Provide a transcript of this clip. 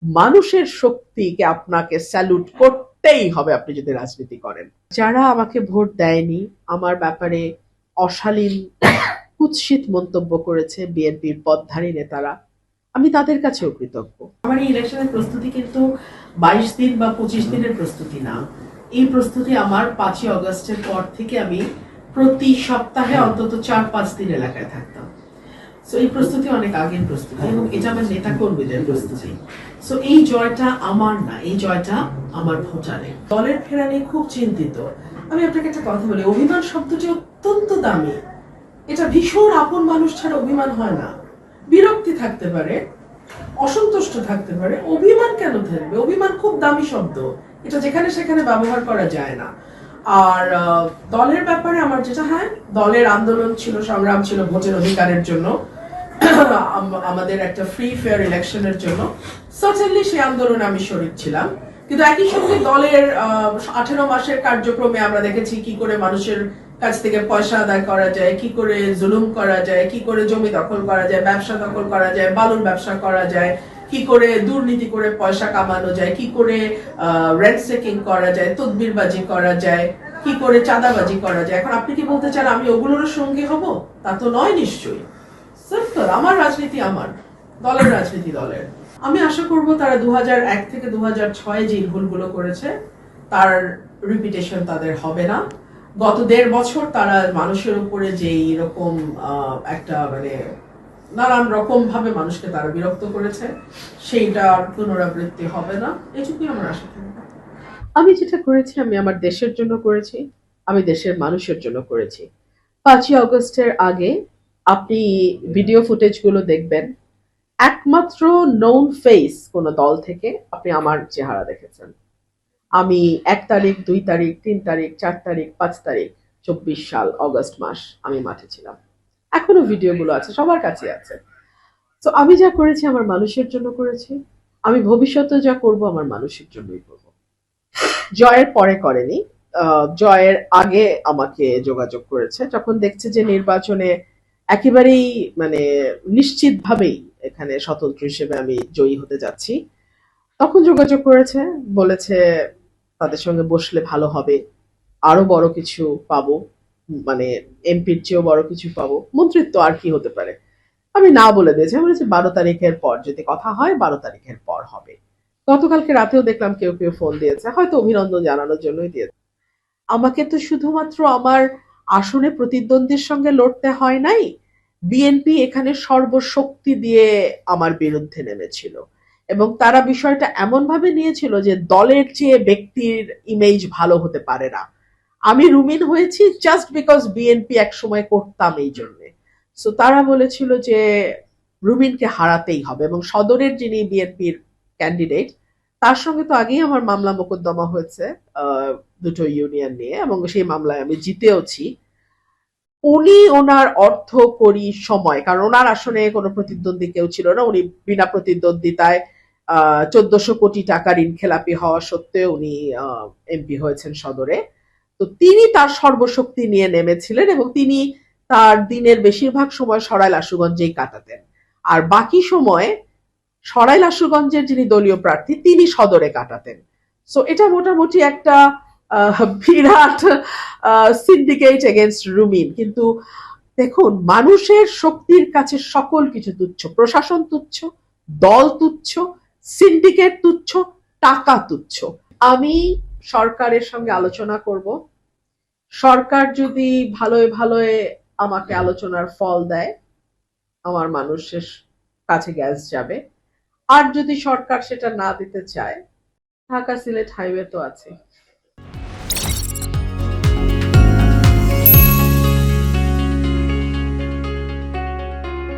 মানুষের শক্তিকে আপনাকে স্যালুট করতেই হবে আপনি যদি রাজনীতি করেন। যারা আমাকে ভোট দেয়নি, আমার ব্যাপারে অশালীন কুৎসিত মন্তব্য করেছে বিএনপির পদধারী নেতারা, আমি তাদের কাছেও কৃতজ্ঞ। আমার এই ইলেকশনের প্রস্তুতি কিন্তু 22 দিন বা 25 দিনের প্রস্তুতি না। এই প্রস্তুতি আমার 5ই অগস্টের পর থেকে আমি প্রতি সপ্তাহে অন্তত 4-5 দিন এলাকায় থাকতাম। সো এই প্রস্তুতি অনেক আগের প্রস্তুতি এবং এটা আমার নেতা কর্মীদের প্রস্তুতি। সো এই জয়টা আমার না, এই জয়টা আমার ভোটারের। দলের ফেরা নিয়ে খুব চিন্তিত। আমি আপনাকে একটা কথা বলি, অভিমান শব্দটি অত্যন্ত দামি। এটা ভীষণ আপন মানুষ ছাড়া অভিমান হয় না। বিরক্তি থাকতে পারে, অসন্তুষ্ট থাকতে পারে, অভিমান কেন থাকবে? অভিমান খুব দামি শব্দ, এটা যেখানে সেখানে ব্যবহার করা যায় না। আর দলের ব্যাপারে আমার যেটা, হ্যাঁ, দলের আন্দোলন ছিল, সংগ্রাম ছিল ভোটের অধিকারের জন্য, আমাদের একটা ফ্রি ফেয়ার ইলেকশনের জন্য। সার্টেনলি সেই আন্দোলনে আমি শরীক ছিলাম, কিন্তু একই সঙ্গে দলের 18 মাসের কার্যক্রমে আমরা দেখেছি কি করে মানুষের কাছ থেকে পয়সা আদায় করা যায়, কি করে জুলুম করা যায়, কি করে জমি দখল করা যায়, ব্যবসা দখল করা যায়, বালুর ব্যবসা করা যায়, কি করে দুর্নীতি করে পয়সা কামানো যায়, কি করে রেন্ট সেকিং করা যায়, তদবিরবাজি করা যায়, কি করে চাঁদাবাজি করা যায়। এখন আপনি কি বলতে চান আমি ওগুলোর সঙ্গী হব? তা তো নয় নিশ্চয়ই। সিম্পল, আমার রাজনীতি আমার, দলের রাজনীতি দলের। আমি আশা করব তারা 2001 থেকে 2006 যে ভুলগুলো করেছে তার রিপিটেশন তাদের হবে না। গত 1.5 বছর তারা মানুষের উপরে যে এরকম একটা মানে নানান রকম ভাবে মানুষকে তারা বিরক্ত করেছে, সেইটার পুনরাবৃত্তি হবে না, এটুকুই আমার আশা থাকবে। আমি যেটা করেছি আমি আমার দেশের জন্য করেছি, আমি দেশের মানুষের জন্য করেছি। 5ই অগস্টের আগে আপনি ভিডিও ফুটেজগুলো দেখবেন, একমাত্র নোন ফেস কোন দল থেকে আপনি আমার চেহারা দেখেছেন। আমি 1 তারিখ, 2 তারিখ, 3 তারিখ, 4 তারিখ, 5 তারিখ 24 সাল অগস্ট মাস আমি মাঠে ছিলাম। এখনো ভিডিওগুলো আছে, সবার কাছে আছে। তো আমি যা করেছি আমার মানুষের জন্য করেছি, আমি ভবিষ্যতে যা করব আমার মানুষের জন্যই করব। জয়ের পরে করেনি, জয়ের আগে আমাকে যোগাযোগ করেছে যখন দেখছে যে নির্বাচনে একেবারেই মানে নিশ্চিতভাবেই এখানে স্বতন্ত্র হিসেবে আমি জয়ী হতে যাচ্ছি, তখন যোগাযোগ করেছে, বলেছে তাদের সঙ্গে বসলে ভালো হবে, আরো বড় কিছু পাবো, মানে এমপির চেয়েও বড় কিছু পাবো, মন্ত্রিত্ব আর কি হতে পারে। আমি না বলে দিয়েছি, আমি বলেছি 12 তারিখের পর যদি কথা হয় 12 তারিখের পর হবে। গতকালকে রাতেও দেখলাম কেউ কেউ ফোন দিয়েছে, হয়তো অভিনন্দন জানানোর জন্যই দিয়েছে। আমাকে তো শুধুমাত্র আমার আসনে প্রতিদ্বন্দ্বীর সঙ্গে লড়তে হয় নাই, বিএনপি এখানে সর্বশক্তি দিয়ে আমার বিরুদ্ধে নেমেছিল এবং তারা বিষয়টা এমন ভাবে নিয়েছিল যে দলের চেয়ে ব্যক্তির ইমেজ ভালো হতে পারে না। আমি রুমিন হয়েছি জাস্ট বিকজ বিএনপি এক সময় করতাম এই জন্য। সো তারা বলেছিল যে রুমিনকে হারাতেই হবে এবং সদরের যিনি বিএনপির ক্যান্ডিডেট তার সঙ্গে তো আগেই আমার মামলা মোকদ্দমা হয়েছে দুটো ইউনিয়ন নিয়ে এবং সেই মামলায় আমি জিতেওছি। উনি ওনার অর্থ করি সময়, কারণ ওনার আসনে কোনো প্রতিদ্বন্দ্বী কেউ ছিল না, উনি বিনা প্রতিদ্বন্দ্বিতায় 1400 কোটি টাকা ঋণ খেলাপি হওয়া সত্ত্বেও উনি এমপি হয়েছেন সদরে। তো তিনি তার সর্বশক্তি নিয়ে নেমেছিলেন এবং তিনি তার দিনের বেশিরভাগ সময় সরাইল আশুগঞ্জেই কাটাতেন, আর বাকি সময় সরাইল আশুগঞ্জের যিনি দলীয় প্রার্থী তিনি সদরে কাটাতেন। সো এটা মোটামুটি একটা বিরাট সিন্ডিকেট এগেইনস্ট রুমিন। কিন্তু দেখুন, মানুষের শক্তির কাছে সকল কিছু তুচ্ছ, প্রশাসন তুচ্ছ, দল তুচ্ছ, সিন্ডিকেট তুচ্ছ, টাকা তুচ্ছ। আমি সরকারের সঙ্গে আলোচনা করব, সরকার যদি ভালোই ভালোই আমাকে আলোচনার ফল দেয় আমার মানুষের কাছে গ্যাস যাবে, আর যদি সরকার সেটা না দিতে চায় ঢাকা সিলেট হাইওয়ে তো আছে।